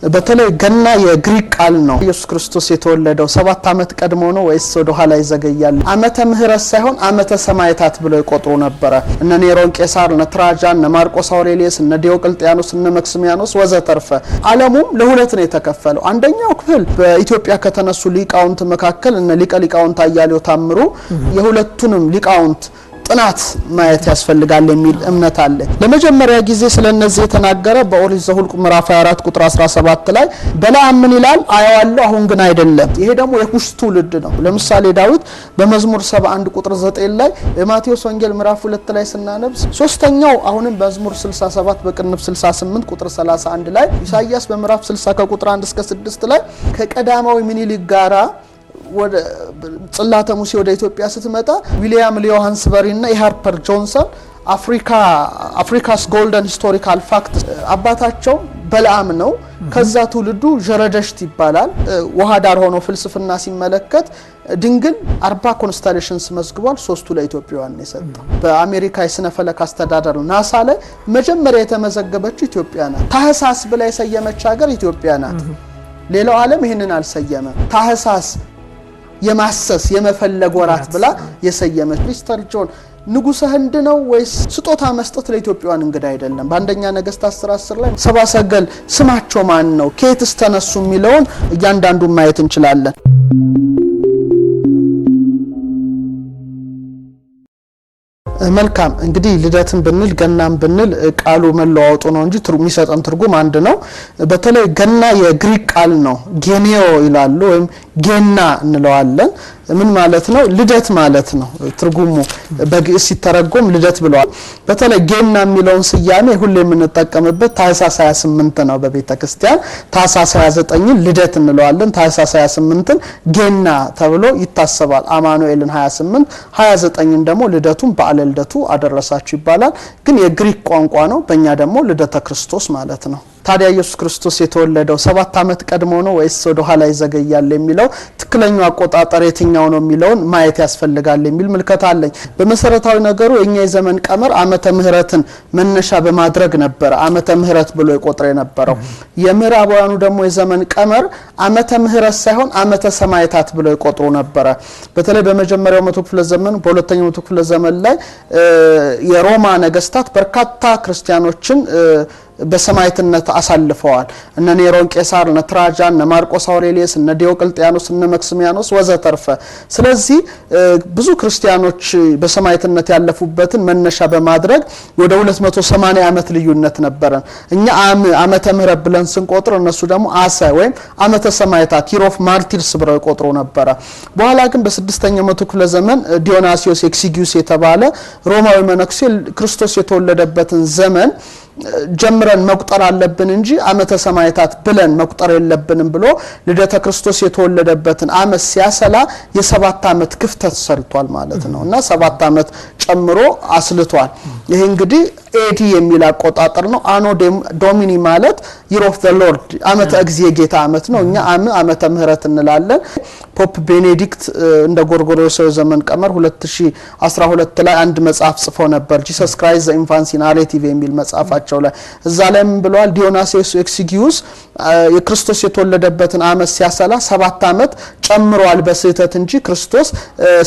በተለይ ገና የግሪክ ቃል ነው። ኢየሱስ ክርስቶስ የተወለደው 7 ዓመት ቀድሞ ነው ወይስ ወደ ኋላ ይዘገያል? ዓመተ ምህረት ሳይሆን ዓመተ ሰማዕታት ብለው ይቆጥሩ ነበር። እነ ኔሮን ቄሳር፣ እነ ትራጃን፣ እነ ማርቆስ አውሬሊየስ፣ እነ ዲዮቅልጥያኖስ፣ እነ መክሲሚያኖስ ወዘተርፈ ዓለሙም ለሁለት ነው የተከፈለው። አንደኛው ክፍል በኢትዮጵያ ከተነሱ ሊቃውንት መካከል እነ ሊቀ ሊቃውንት አያሌው ታምሩ የሁለቱንም ሊቃውንት ጥናት ማየት ያስፈልጋል የሚል እምነት አለ። ለመጀመሪያ ጊዜ ስለነዚህ የተናገረ በኦሪት ዘኍልቍ ምዕራፍ 24 ቁጥር 17 ላይ በለዓም ምን ይላል? አያዋለሁ አሁን ግን አይደለም። ይሄ ደግሞ የኩሽ ትውልድ ነው። ለምሳሌ ዳዊት በመዝሙር 71 ቁጥር 9 ላይ የማቴዎስ ወንጌል ምዕራፍ 2 ላይ ስናነብስ ሶስተኛው አሁንም በመዝሙር 67 በቅንፍ 68 ቁጥር 31 ላይ ኢሳይያስ በምዕራፍ 60 ከቁጥር 1 እስከ 6 ላይ ከቀዳማዊ ምኒልክ ጋራ ወደ ጽላተ ሙሴ ወደ ኢትዮጵያ ስትመጣ ዊሊያም ሊዮሃንስበሪ እና ኢሃርፐር ጆንሰን አፍሪካስ ጎልደን ሂስቶሪካል ፋክት አባታቸው በለዓም ነው። ከዛ ትውልዱ ጀረደሽት ይባላል። ውሃ ዳር ሆኖ ፍልስፍና ሲመለከት ድንግል 40 ኮንስታሌሽንስ መዝግቧል። 3ቱ ለኢትዮጵያውያን የሰጠው በአሜሪካ የስነ ፈለክ አስተዳደር ናሳ ላይ መጀመሪያ የተመዘገበችው ኢትዮጵያ ናት። ታህሳስ ብላ የሰየመች ሀገር ኢትዮጵያ ናት። ሌላው ዓለም ይሄንን አልሰየመም። ታህሳስ የማሰስ የመፈለግ ወራት ብላ የሰየመች ሚስተር ጆን ንጉሰ ህንድ ነው ወይስ ስጦታ መስጠት ለኢትዮጵያውያን እንግዳ አይደለም። በአንደኛ ነገስት 10:10 ላይ ሰባ ሰገል ስማቸው ማን ነው ከየትስ ተነሱ የሚለውን እያንዳንዱን ማየት እንችላለን። መልካም እንግዲህ ልደትን ብንል ገናም ብንል ቃሉ መለዋወጡ ነው እንጂ የሚሰጠን ትርጉም አንድ ነው። በተለይ ገና የግሪክ ቃል ነው። ጌኒዮ ይላሉ ወይም ጌና እንለዋለን። ምን ማለት ነው? ልደት ማለት ነው። ትርጉሙ በግዕዝ ሲተረጎም ልደት ብለዋል። በተለይ ጌና የሚለውን ስያሜ ሁሌ የምንጠቀምበት ታኅሳስ 28 ነው በቤተ ክርስቲያን። ታኅሳስ 29ን ልደት እንለዋለን። ታኅሳስ 28ን ጌና ተብሎ ይታሰባል። አማኑኤልን 28 29ን ደግሞ ልደቱን በዓለ ልደቱ አደረሳችሁ ይባላል። ግን የግሪክ ቋንቋ ነው። በእኛ ደግሞ ልደተ ክርስቶስ ማለት ነው። ታዲያ ኢየሱስ ክርስቶስ የተወለደው 7 ዓመት ቀድሞ ነው ወይስ ወደ ኋላ ይዘገያል የሚለው ትክክለኛው አቆጣጠር የትኛው ነው የሚለውን ማየት ያስፈልጋል የሚል ምልከታ አለኝ። በመሰረታዊ ነገሩ የኛ የዘመን ቀመር ዓመተ ምህረትን መነሻ በማድረግ ነበር ዓመተ ምህረት ብሎ ይቆጥር የነበረው። የምዕራባውያኑ ደግሞ የዘመን ቀመር ዓመተ ምህረት ሳይሆን ዓመተ ሰማዕታት ብሎ ይቆጥሩ ነበር። በተለይ በመጀመሪያው መቶ ክፍለ ዘመን በሁለተኛው መቶ ክፍለ ዘመን ላይ የሮማ ነገስታት በርካታ ክርስቲያኖችን በሰማዕትነት አሳልፈዋል። እነ ኔሮን ቄሳር፣ እነ ትራጃን፣ እነ ማርቆስ አውሬሊየስ፣ እነ ዲዮቅልጥያኖስ፣ እነ መክሲሚያኖስ ወዘተርፈ። ስለዚህ ብዙ ክርስቲያኖች በሰማዕትነት ያለፉበትን መነሻ በማድረግ ወደ 280 ዓመት ልዩነት ነበረን። እኛ ዓመተ ምህረት ብለን ስንቆጥር እነሱ ደግሞ አሰ ወይም ዓመተ ሰማዕታት ሂር ኦፍ ማርቲርስ ብለው ይቆጥሩ ነበር። በኋላ ግን በ6ኛው መቶ ክፍለ ዘመን ዲዮናሲዮስ ኤክሲጊዩስ የተባለ ሮማዊ መነኩሴ ክርስቶስ የተወለደበትን ዘመን ጀምረን መቁጠር አለብን እንጂ ዓመተ ሰማዕታት ብለን መቁጠር የለብንም ብሎ ልደተ ክርስቶስ የተወለደበትን ዓመት ሲያሰላ የ7 ዓመት ክፍተት ሰርቷል ማለት ነው እና 7 ዓመት ጨምሮ አስልቷል። ይሄ እንግዲህ ኤዲ የሚል አቆጣጠር ነው። አኖ ዶሚኒ ማለት ይር ኦፍ ዘ ሎርድ ዓመተ እግዚእ ጌታ ዓመት ነው። እኛ ዓመተ ምህረት እንላለን። ፖፕ ቤኔዲክት እንደ ጎርጎሮሳዊ ዘመን ቀመር 2012 ላይ አንድ መጽሐፍ ጽፎ ነበር። ጂሰስ ክራይስት ዘ ኢንፋንሲ ናሬቲቭ የሚል መጽሐፋቸው ላይ እዛ ላይ ምን ብለዋል? ዲዮናሲዮስ ኤክሲጊዩስ የክርስቶስ የተወለደበትን ዓመት ሲያሰላ 7 ዓመት ጨምሯል በስህተት እንጂ ክርስቶስ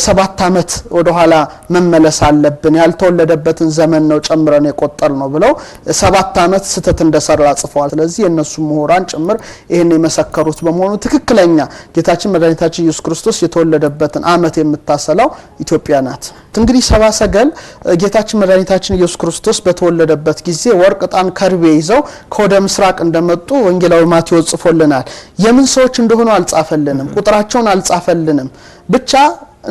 7 ዓመት ወደ ኋላ መመለስ አለብን ያልተወለደበትን ዘመን ነው ጨምረን የቆጠር ነው ብለው 7 ዓመት ስህተት እንደሰራ ጽፈዋል። ስለዚህ እነሱ ምሁራን ጭምር ይሄን የመሰከሩት በመሆኑ ትክክለኛ ጌታችን መድኃኒታችን ኢየሱስ ክርስቶስ የተወለደበትን ዓመት የምታሰላው ኢትዮጵያ ናት። እንግዲህ ሰባ ሰገል ጌታችን መድኃኒታችን ኢየሱስ ክርስቶስ በተወለደበት ጊዜ ወርቅ፣ ዕጣን፣ ከርቤ ይዘው ከወደ ምስራቅ እንደመጡ ወንጌላዊ ማቴዎስ ጽፎልናል። የምን ሰዎች እንደሆኑ አልጻፈልንም፣ ቁጥራቸውን አልጻፈልንም። ብቻ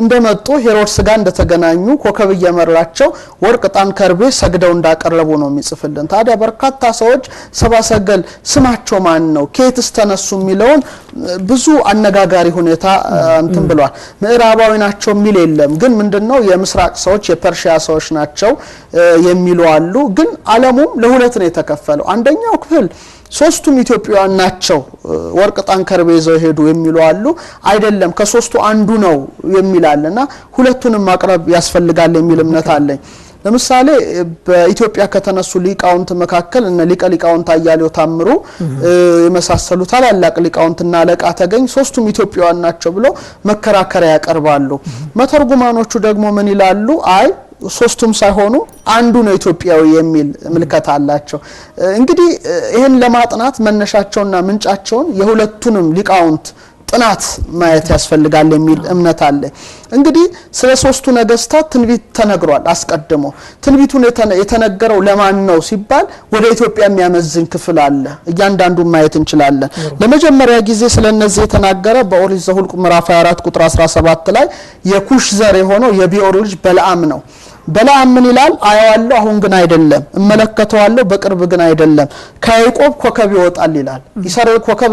እንደመጡ ሄሮድስ ጋር እንደተገናኙ ኮከብ እየመራቸው ወርቅ፣ ዕጣን፣ ከርቤ ሰግደው እንዳቀረቡ ነው የሚጽፍልን። ታዲያ በርካታ ሰዎች ሰባ ሰገል ስማቸው ማን ነው ከየትስ ተነሱ የሚለውን ብዙ አነጋጋሪ ሁኔታ እንትን ብለዋል። ምዕራባዊ ናቸው የሚል የለም። ግን ምንድነው የምስራቅ ሰዎች የፐርሺያ ሰዎች ናቸው የሚሉ አሉ። ግን ዓለሙም ለሁለት ነው የተከፈለው። አንደኛው ክፍል ሶስቱም ኢትዮጵያውያን ናቸው ወርቅ፣ ዕጣን፣ ከርቤ ይዘው ሄዱ የሚሉ አሉ። አይደለም ከሶስቱ አንዱ ነው የሚላልና ሁለቱንም ማቅረብ ያስፈልጋል የሚል እምነት አለኝ። ለምሳሌ በኢትዮጵያ ከተነሱ ሊቃውንት መካከል እነ ሊቀ ሊቃውንት አያሌው ታምሩ የመሳሰሉ ታላላቅ ሊቃውንትና አለቃ ተገኝ ሶስቱም ኢትዮጵያውያን ናቸው ብሎ መከራከሪያ ያቀርባሉ። መተርጉማኖቹ ደግሞ ምን ይላሉ? አይ ሶስቱም ሳይሆኑ አንዱ ነው ኢትዮጵያዊ የሚል ምልከታ አላቸው። እንግዲህ ይሄን ለማጥናት መነሻቸውና ምንጫቸውን የሁለቱንም ሊቃውንት ጥናት ማየት ያስፈልጋል የሚል እምነት አለ። እንግዲህ ስለ ሶስቱ ነገስታት ትንቢት ተነግሯል። አስቀድሞ ትንቢቱን የተነገረው ለማን ነው ሲባል ወደ ኢትዮጵያ የሚያመዝን ክፍል አለ። እያንዳንዱን ማየት እንችላለን። ለመጀመሪያ ጊዜ ስለነዚህ የተናገረ በኦሪት ዘኍልቍ ምዕራፍ 24 ቁጥር 17 ላይ የኩሽ ዘር የሆነው የቢዖር ልጅ በለዓም ነው። በለዓም ምን ይላል? አያዋለሁ አሁን ግን አይደለም፣ እመለከተዋለሁ በቅርብ ግን አይደለም፣ ከያዕቆብ ኮከብ ይወጣል ይላል። ይሰራል ኮከብ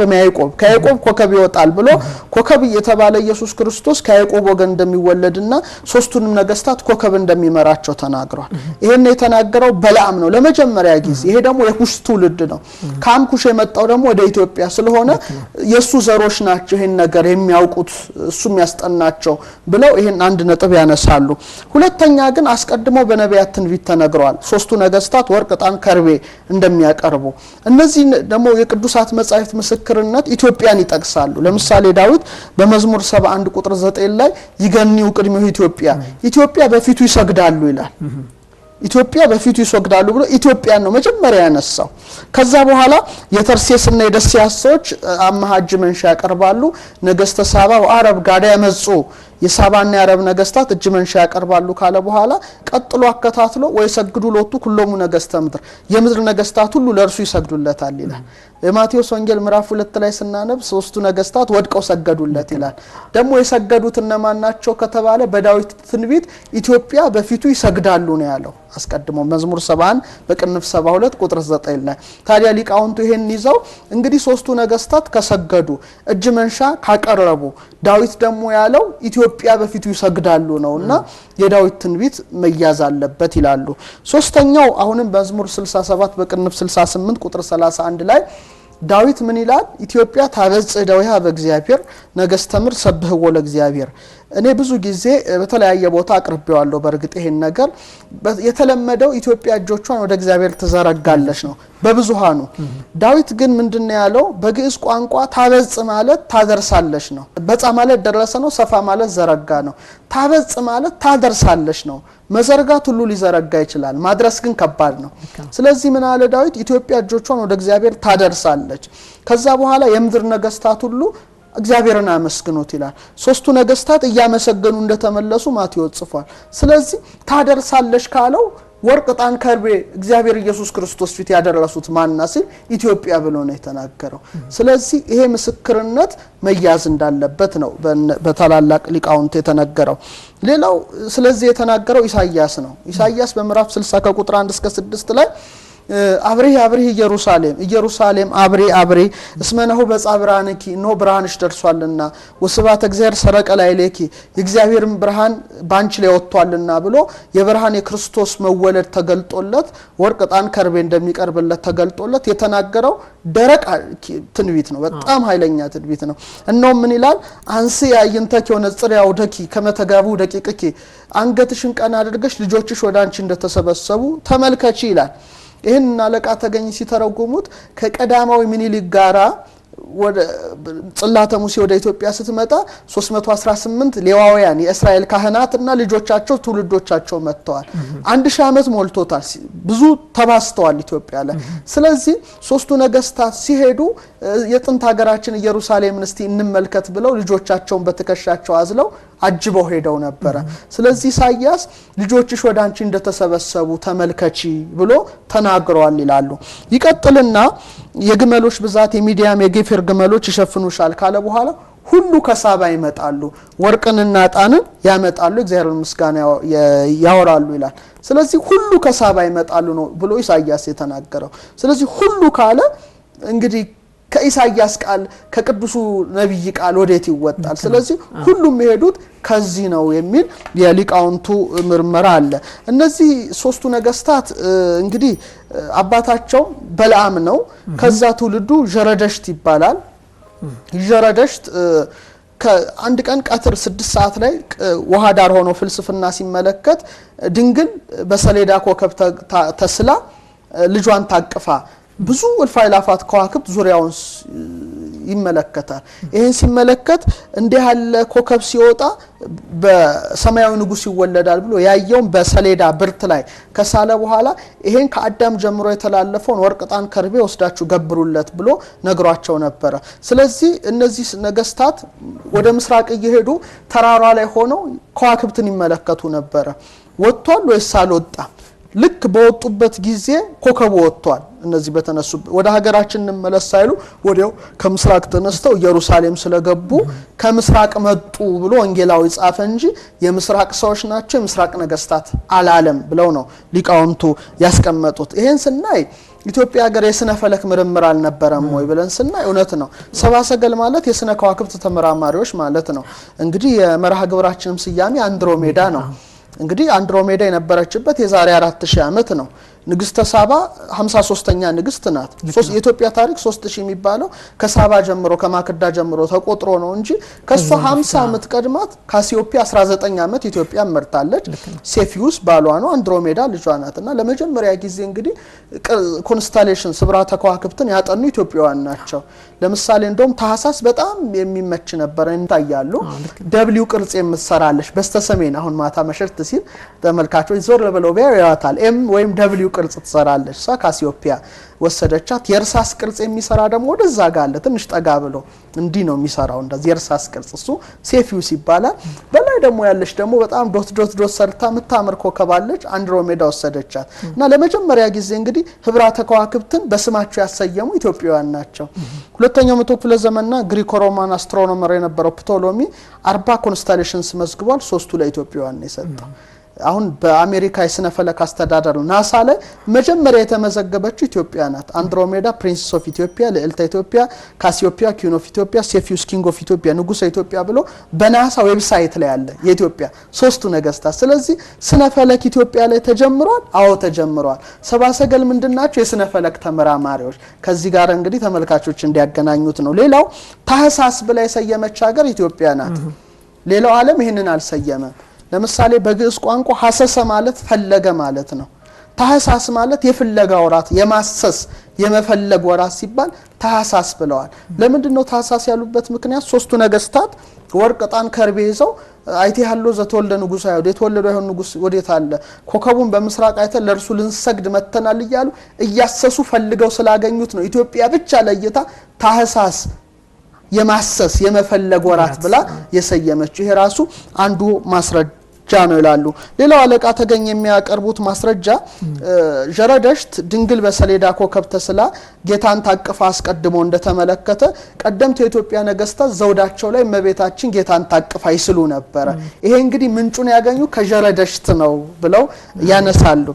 ከያዕቆብ ኮከብ ይወጣል ብሎ ኮከብ የተባለ ኢየሱስ ክርስቶስ ከያዕቆብ ወገን እንደሚወለድና ሶስቱንም ነገስታት ኮከብ እንደሚመራቸው ተናግሯል። ይሄን የተናገረው በለዓም ነው ለመጀመሪያ ጊዜ። ይሄ ደግሞ የኩሽ ትውልድ ነው። ካምኩሽ የመጣው ደግሞ ወደ ኢትዮጵያ ስለሆነ የሱ ዘሮች ናቸው ይሄን ነገር የሚያውቁት እሱም ያስጠናቸው ብለው ይሄን አንድ ነጥብ ያነሳሉ። ሁለተኛ ግን አስቀድሞ በነቢያት ትንቢት ተነግሯል። ሶስቱ ነገስታት ወርቅ፣ ዕጣን፣ ከርቤ እንደሚያቀርቡ። እነዚህ ደግሞ የቅዱሳት መጻሕፍት ምስክርነት ኢትዮጵያን ይጠቅሳሉ። ለምሳሌ ዳዊት በመዝሙር 71 ቁጥር 9 ላይ ይገኒው ቅድሚው ኢትዮጵያ በፊቱ ይሰግዳሉ ይላል። ኢትዮጵያ በፊቱ ይሰግዳሉ ብሎ ኢትዮጵያን ነው መጀመሪያ ያነሳው። ከዛ በኋላ የተርሴስና የደስያስ ሰዎች አማሃጅ መንሻ ያቀርባሉ። ነገስተ ሳባ ወአረብ ጋዳ ያመጹ የሳባና የአረብ ነገስታት እጅ መንሻ ያቀርባሉ ካለ በኋላ ቀጥሎ አከታትሎ ወይ ሰግዱ ሎቱ ኩሎሙ ነገስተ ምድር የምድር ነገስታት ሁሉ ለእርሱ ይሰግዱለታል ይላል። የማቴዎስ ወንጌል ምዕራፍ 2 ላይ ስናነብ ሶስቱ ነገስታት ወድቀው ሰገዱለት ይላል። ደግሞ የሰገዱት እነማን ናቸው ከተባለ በዳዊት ትንቢት ኢትዮጵያ በፊቱ ይሰግዳሉ ነው ያለው። አስቀድሞ መዝሙር 71 በቅንፍ 72 ቁጥር 9 ላይ ታዲያ ሊቃውንቱ ይሄን ይዘው እንግዲህ ሶስቱ ነገስታት ከሰገዱ እጅ መንሻ ካቀረቡ ዳዊት ደግሞ ያለው ኢትዮጵያ በፊቱ ይሰግዳሉ ነውና የዳዊት ትንቢት መያዝ አለበት ይላሉ። ሶስተኛው አሁንም መዝሙር 67 በቅንፍ 68 ቁጥር 31 ላይ ዳዊት ምን ይላል? ኢትዮጵያ ታበጽሕ እደዊሃ በእግዚአብሔር ነገስተ ምድር ሰብሕዎ ለእግዚአብሔር። እኔ ብዙ ጊዜ በተለያየ ቦታ አቅርቤዋለሁ። በእርግጥ ይሄን ነገር የተለመደው ኢትዮጵያ እጆቿን ወደ እግዚአብሔር ትዘረጋለች ነው በብዙሃኑ። ዳዊት ግን ምንድነው ያለው? በግዕዝ ቋንቋ ታበጽ ማለት ታደርሳለች ነው። በጻ ማለት ደረሰ ነው። ሰፋ ማለት ዘረጋ ነው። ታበጽ ማለት ታደርሳለች ነው። መዘርጋት ሁሉ ሊዘረጋ ይችላል፣ ማድረስ ግን ከባድ ነው። ስለዚህ ምን አለ ዳዊት? ኢትዮጵያ እጆቿን ወደ እግዚአብሔር ታደርሳለች። ከዛ በኋላ የምድር ነገስታት ሁሉ እግዚአብሔርን አመስግኑት ይላል። ሶስቱ ነገስታት እያመሰገኑ እንደተመለሱ ማቴዎስ ጽፏል። ስለዚህ ታደርሳለች ካለው ወርቅ፣ ዕጣን፣ ከርቤ እግዚአብሔር ኢየሱስ ክርስቶስ ፊት ያደረሱት ማንና ሲል ኢትዮጵያ ብሎ ነው የተናገረው። ስለዚህ ይሄ ምስክርነት መያዝ እንዳለበት ነው በታላላቅ ሊቃውንት የተነገረው። ሌላው ስለዚህ የተናገረው ኢሳይያስ ነው። ኢሳይያስ በምዕራፍ 60 ከቁጥር 1 እስከ 6 ላይ አብሬ ኢየሩሳሌም አብሬ እስመነሁ በጻብራንኪ ነው ብርሃንሽ ደርሷልና ወስብሐተ እግዚአብሔር ሰረቀ ላዕሌኪ የእግዚአብሔርን ብርሃን ባንቺ ላይ ወጥቷልና ብሎ የብርሃን የክርስቶስ መወለድ ተገልጦለት ወርቅ፣ ዕጣን፣ ከርቤ እንደሚቀርብለት ተገልጦለት የተናገረው ደረቅ ትንቢት ነው። በጣም ኃይለኛ ትንቢት ነው። እነሆ ምን ይላል? አንሲ ያይንተኪ ወነጽር ያውደኪ ከመተጋቡ ደቂቅኪ አንገትሽን ቀና አድርገሽ ልጆችሽ ወዳንቺ እንደተሰበሰቡ ተመልከቺ ይላል። ይሄን አለቃ ተገኝ ሲተረጉሙት ከቀዳማዊ ምኒልክ ጋራ ወደ ጽላተ ሙሴ ወደ ኢትዮጵያ ስትመጣ 318 ሌዋውያን የእስራኤል ካህናትና ልጆቻቸው ትውልዶቻቸው መጥተዋል። 1000 ዓመት ሞልቶታል። ብዙ ተባስተዋል ኢትዮጵያ ላይ። ስለዚህ ሶስቱ ነገስታት ሲሄዱ የጥንት ሀገራችን ኢየሩሳሌምን እስቲ እንመልከት ብለው ልጆቻቸውን በትከሻቸው አዝለው አጅበው ሄደው ነበር። ስለዚህ ኢሳይያስ ልጆችሽ ወዳንቺ እንደተሰበሰቡ ተመልከቺ ብሎ ተናግሯል ይላሉ። ይቀጥልና የግመሎች ብዛት የሚዲያም የጌፌር ግመሎች ይሸፍኑሻል ካለ በኋላ ሁሉ ከሳባ ይመጣሉ፣ ወርቅንና ዕጣንን ያመጣሉ፣ እግዚአብሔር ምስጋና ያወራሉ ይላል። ስለዚህ ሁሉ ከሳባ ይመጣሉ ነው ብሎ ኢሳይያስ የተናገረው። ስለዚህ ሁሉ ካለ እንግዲህ ከኢሳይያስ ቃል ከቅዱሱ ነብይ ቃል ወዴት ይወጣል? ስለዚህ ሁሉም የሄዱት ከዚህ ነው የሚል የሊቃውንቱ ምርመራ አለ። እነዚህ ሶስቱ ነገስታት እንግዲህ አባታቸው በለዓም ነው። ከዛ ትውልዱ ዠረደሽት ይባላል። ዠረደሽት ከአንድ ቀን ቀትር 6 ሰዓት ላይ ውሃ ዳር ሆኖ ፍልስፍና ሲመለከት ድንግል በሰሌዳ ኮከብ ተስላ ልጇን ታቅፋ ብዙ እልፍ አእላፋት ከዋክብት ዙሪያውን ይመለከታል። ይሄን ሲመለከት እንዲህ ያለ ኮከብ ሲወጣ በሰማያዊ ንጉስ ይወለዳል ብሎ ያየውን በሰሌዳ ብርት ላይ ከሳለ በኋላ ይሄን ከአዳም ጀምሮ የተላለፈውን ወርቅ ዕጣን ከርቤ ወስዳችሁ ገብሩለት ብሎ ነግሯቸው ነበር። ስለዚህ እነዚህ ነገስታት ወደ ምስራቅ እየሄዱ ተራራ ላይ ሆነው ከዋክብትን ይመለከቱ ነበር። ወጥቷል ወይስ አልወጣም? ልክ በወጡበት ጊዜ ኮከቡ ወጥቷል። እነዚህ በተነሱ ወደ ሀገራችን እንመለስ ሳይሉ ወዲያው ከምስራቅ ተነስተው ኢየሩሳሌም ስለገቡ ከምስራቅ መጡ ብሎ ወንጌላዊ ጻፈ እንጂ የምስራቅ ሰዎች ናቸው የምስራቅ ነገስታት አላለም ብለው ነው ሊቃውንቱ ያስቀመጡት። ይሄን ስናይ ኢትዮጵያ ሀገር የስነ ፈለክ ምርምር አልነበረም ወይ ብለን ስናይ እውነት ነው። ሰብአ ሰገል ማለት የስነ ከዋክብት ተመራማሪዎች ማለት ነው። እንግዲህ የመርሃ ግብራችንም ስያሜ አንድሮሜዳ ነው። እንግዲህ አንድሮሜዳ የነበረችበት የዛሬ 4000 ዓመት ነው። ንግስተ ሳባ 53ኛ ንግስት ናት። የኢትዮጵያ ታሪክ 3000 የሚባለው ከሳባ ጀምሮ ከማክዳ ጀምሮ ተቆጥሮ ነው እንጂ ከሷ 50 ዓመት ቀድማት ካሲዮፒያ 19 ዓመት ኢትዮጵያ መርታለች። ሴፊዩስ ባሏ ነው፣ አንድሮሜዳ ልጇ ናትና ለመጀመሪያ ጊዜ እንግዲህ ኮንስታሌሽን ስብራተ ከዋክብትን ያጠኑ ኢትዮጵያውያን ናቸው። ለምሳሌ እንደውም ታህሳስ በጣም የሚመች ነበር እንታያሉ። ደብሊው ቅርጽ የምትሰራለች በስተሰሜን አሁን ማታ መሸርት ሲል ተመልካቾች ዞር ብለው ቢያዩታል። ኤም ወይም ደብሊው ቅርጽ ትሰራለች። ሳ ካሲዮፒያ ወሰደቻት። የእርሳስ ቅርጽ የሚሰራ ደግሞ ወደዛ ጋር አለ ትንሽ ጠጋ ብሎ እንዲህ ነው የሚሰራው እንደዚህ የእርሳስ ቅርጽ እሱ ሴፊዩስ ይባላል። በላይ ደግሞ ያለች ደግሞ በጣም ዶት ዶት ዶት ሰርታ የምታምር ኮከባለች አንድሮሜዳ ወሰደቻት እና ለመጀመሪያ ጊዜ እንግዲህ ህብራተ ከዋክብትን በስማቸው ያሰየሙ ኢትዮጵያውያን ናቸው። ሁለተኛው መቶ ክፍለ ዘመንና ግሪኮ ሮማን አስትሮኖመር የነበረው ፕቶሎሚ 40 ኮንስታሌሽንስ መዝግቧል። 3ቱ ለኢትዮጵያውያን የሰጠው አሁን በአሜሪካ የስነ ፈለክ አስተዳደር ናሳ ላይ መጀመሪያ የተመዘገበችው ኢትዮጵያ ናት። አንድሮሜዳ ፕሪንሰስ ኦፍ ኢትዮጵያ፣ ልዕልተ ኢትዮጵያ፣ ካሲዮፒያ ኪን ኦፍ ኢትዮጵያ፣ ሴፊዩስ ኪንግ ኦፍ ኢትዮጵያ ንጉሰ ኢትዮጵያ ብሎ በናሳ ዌብሳይት ላይ አለ የኢትዮጵያ 3ቱ ነገስታት። ስለዚህ ስነ ፈለክ ኢትዮጵያ ላይ ተጀምሯል። አዎ ተጀምሯል። ሰብአ ሰገል ምንድናቸው? የስነ ፈለክ ተመራማሪዎች። ከዚህ ጋር እንግዲህ ተመልካቾች እንዲያገናኙት ነው። ሌላው ታህሳስ ብላ የሰየመች ሀገር ኢትዮጵያ ናት። ሌላው ዓለም ይሄንን አልሰየመም። ለምሳሌ በግዕዝ ቋንቋ ሐሰሰ ማለት ፈለገ ማለት ነው። ታህሳስ ማለት የፍለጋ ወራት የማሰስ የመፈለግ ወራት ሲባል ታህሳስ ብለዋል። ለምንድን ነው ታህሳስ ያሉበት ምክንያት? 3ቱ ነገስታት ወርቅ ዕጣን ከርቤ ይዘው አይቴ ያለው ዘተወልደ ንጉስ አይሁድ የተወለደው አይሁድ ንጉስ ወዴት አለ ኮከቡን በምስራቅ አይተን ለእርሱ ልንሰግድ መተናል እያሉ እያሰሱ ፈልገው ስላገኙት ነው ኢትዮጵያ ብቻ ለይታ ታህሳስ የማሰስ የመፈለግ ወራት ብላ የሰየመችው። ይሄ ራሱ አንዱ ማስረጃ ነው ይላሉ። ሌላው አለቃ ተገኝ የሚያቀርቡት ማስረጃ ጀረደሽት ድንግል በሰሌዳ ኮከብ ተስላ ጌታን ታቅፋ አስቀድሞ እንደተመለከተ ቀደምት የኢትዮጵያ ነገስታት ዘውዳቸው ላይ እመቤታችን ጌታን ታቅፋ ይስሉ ነበር። ይሄ እንግዲህ ምንጩን ያገኙ ከጀረደሽት ነው ብለው ያነሳሉ።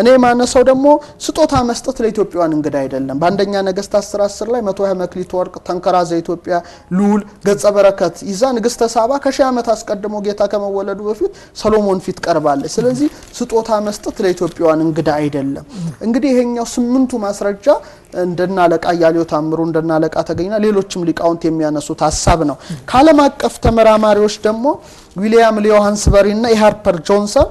እኔ ማነሳው ደግሞ ስጦታ መስጠት ለኢትዮጵያውያን እንግዳ አይደለም። በአንደኛ ነገስታት 10 ላይ 120 መክሊት ወርቅ ተንከራዘ ኢትዮጵያ ሉል ገጸ በረከት ይዛ ንግስተ ሳባ ከ1000 ዓመት አስቀድሞ ጌታ ከመወለዱ በፊት ሰሎሞን ፊት ቀርባለች። ስለዚህ ስጦታ መስጠት ለኢትዮጵያውያን እንግዳ አይደለም። እንግዲህ ይሄኛው 8ቱ ማስረጃ እንደና አለቃ ያሊዮ ታምሩ እንደና አለቃ ተገኝና ሌሎችም ሊቃውንት የሚያነሱት ሐሳብ ነው። ከዓለም አቀፍ ተመራማሪዎች ደግሞ ዊሊያም ሊዮሃንስበሪ እና ኢሃርፐር ጆንሰን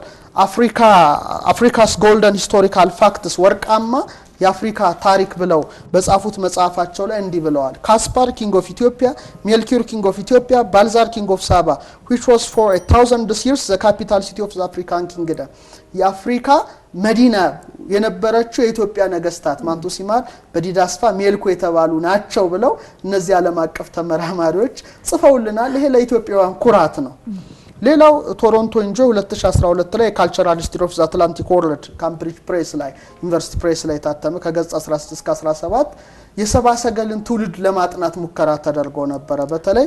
አፍሪካስ ጎልደን ሂስቶሪካል ፋክትስ ወርቃማ የአፍሪካ ታሪክ ብለው በጻፉት መጽሐፋቸው ላይ እንዲህ ብለዋል። ካስፓር ኪንግ ኦፍ ኢትዮጵያ፣ ሜልኪር ኪንግ ኦፍ ኢትዮጵያ፣ ባልዛር ኪንግ ኦፍ ሳባ which was for 1000 years the capital city of the African kingdom የአፍሪካ መዲና የነበረችው የኢትዮጵያ ነገስታት ማንቱሲማር በዲዳስፋ ሜልኮ የተባሉ ናቸው ብለው እነዚህ ዓለም አቀፍ ተመራማሪዎች ጽፈውልናል። ይሄ ለኢትዮጵያውያን ኩራት ነው። ሌላው ቶሮንቶ እንጆ 2012 ላይ ካልቸራል ሂስትሪ ኦፍ ዘ አትላንቲክ ወርልድ ካምብሪጅ ፕሬስ ላይ ዩኒቨርሲቲ ፕሬስ ላይ ታተመ። ከገጽ 16 እስከ 17 የሰብአ ሰገልን ትውልድ ለማጥናት ሙከራ ተደርጎ ነበር። በተለይ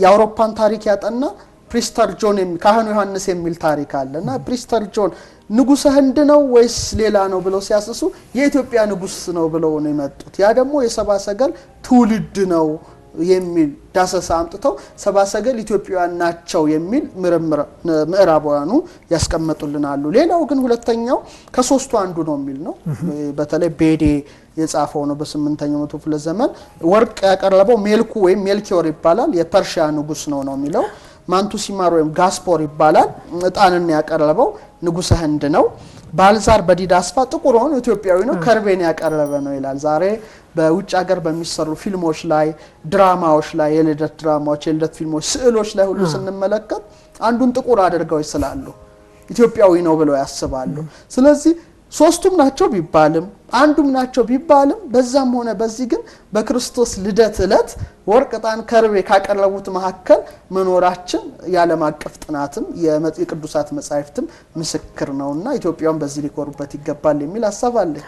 የአውሮፓን ታሪክ ያጠና ፕሪስተር ጆን ካህኑ ዮሐንስ የሚል ታሪክ አለና ፕሪስተር ጆን ንጉሰ ህንድ ነው ወይስ ሌላ ነው ብለው ሲያስሱ የኢትዮጵያ ንጉስ ነው ብለው ነው የመጡት። ያ ደግሞ የሰብአ ሰገል ትውልድ ነው የሚል ዳሰሳ አምጥተው ሰብአ ሰገል ኢትዮጵያውያን ናቸው የሚል ምዕራባውያኑ ያስቀምጡልናሉ። ሌላው ግን ሁለተኛው ከሶስቱ አንዱ ነው የሚል ነው። በተለይ ቤዴ የጻፈው ነው በ8ኛው መቶ ክፍለ ዘመን ወርቅ ያቀረበው ሜልኩ ወይም ሜልኪዮር ይባላል የፐርሺያ ንጉስ ነው የሚለው። ማንቱሲማር ወይም ጋስፖር ይባላል እጣንን ያቀረበው ንጉሰ ህንድ ነው። ባልዛር በዲዳስፋ ጥቁር ሆኖ ኢትዮጵያዊ ነው ከርቤን ያቀረበ ነው ይላል። ዛሬ በውጭ ሀገር በሚሰሩ ፊልሞች ላይ ድራማዎች ላይ የልደት ድራማዎች የልደት ፊልሞች ስዕሎች ላይ ሁሉ ስንመለከት አንዱን ጥቁር አድርገው ይስላሉ ኢትዮጵያዊ ነው ብለው ያስባሉ። ስለዚህ ሶስቱም ናቸው ቢባልም አንዱም ናቸው ቢባልም በዛም ሆነ በዚህ ግን በክርስቶስ ልደት ዕለት ወርቅ ዕጣን ከርቤ ካቀረቡት መሐከል መኖራችን የዓለም አቀፍ ጥናትም የቅዱሳት መጻሕፍትም ምስክር ነውና ኢትዮጵያውን በዚህ ሊኮሩበት ይገባል የሚል ሐሳብ አለ።